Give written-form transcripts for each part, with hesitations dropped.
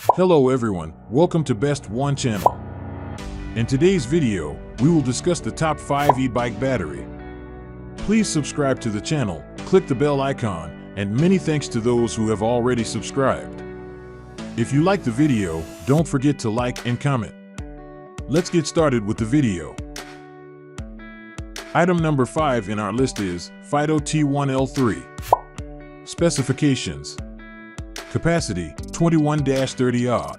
Hello everyone, welcome to Best One channel. In today's video, we will discuss the top 5 e-bike battery. Please subscribe to the channel, click the bell icon, and many thanks to those who have already subscribed. If you like the video, don't forget to like and comment. Let's get started with the video. Item number 5 in our list is Fido T1L3. Specifications: capacity 21-30 Ah,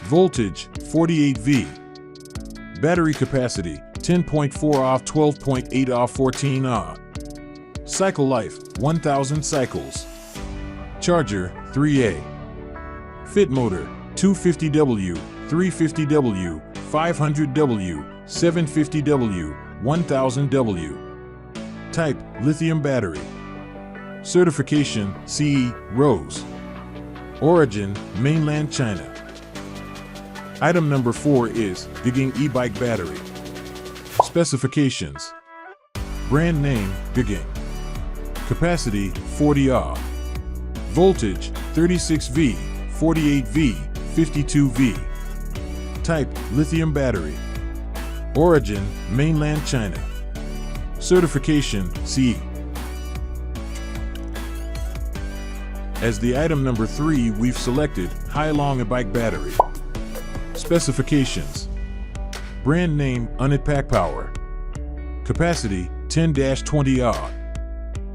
voltage 48 V, battery capacity 10.4 Ah, 12.8 Ah, 14 Ah, cycle life 1000 cycles, charger 3A, fit motor 250W, 350W, 500W, 750W, 1000W, type lithium battery, certification CE Rose, origin mainland China. Item number 4 is Giging e-bike battery. Specifications: brand name Giging, capacity 40 Ah, voltage 36 V, 48 V, 52 V, type lithium battery, origin mainland China, certification CE. As the item number 3, we've selected Hailong e-bike battery. Specifications: brand name Unit Pack Power, capacity 10-20 Ah,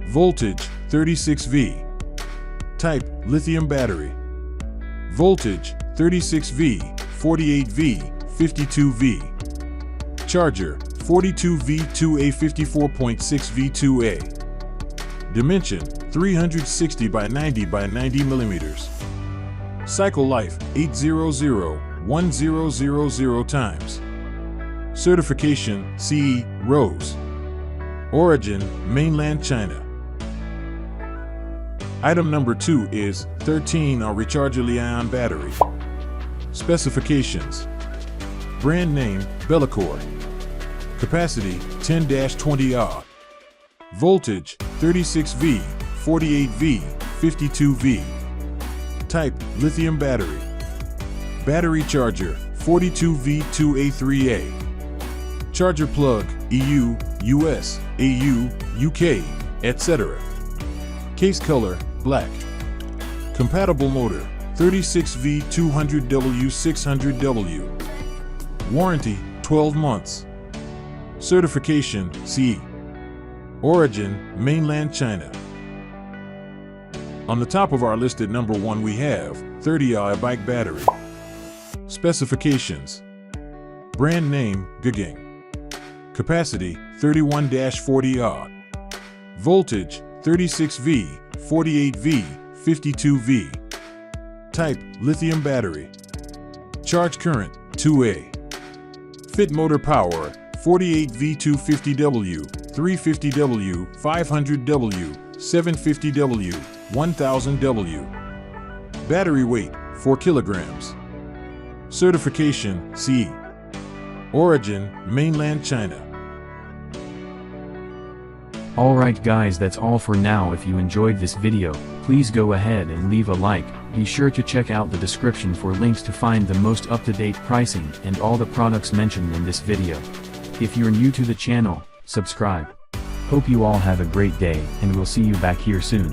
voltage 36 V, type lithium battery, voltage 36 V, 48 V, 52 V, charger 42 V2A, 54.6 V2A, dimension 360 by 90 by 90 millimeters, cycle life 800-1000 times, certification CE Rose, origin mainland China. Item number 2 is 13 Ah rechargeable ion battery. Specifications: brand name Bellicor, capacity 10-20 Ah, voltage 36 V, 48 V, 52 V, type lithium battery, battery charger 42 V2A, 3A, charger plug EU, US, AU, UK, etc. Case color black, compatible motor 36 V, 200W, 600W, warranty 12 months, certification CE, origin mainland China. On the top of our list at number 1 we have 30 Ah e-bike battery. Specifications: brand name Giging, capacity 31-40 Ah, voltage 36 V, 48 V, 52 V, type lithium battery, charge current 2A, fit motor power 48 V250W, 350W, 500W, 750W, 1000W, battery weight 4 kilograms, certification CE, origin mainland China. Alright guys, that's all for now. If you enjoyed this video, please go ahead and leave a like. Be sure to check out the description for links to find the most up-to-date pricing and all the products mentioned in this video. If you're new to the channel, subscribe. Hope you all have a great day, and we'll see you back here soon.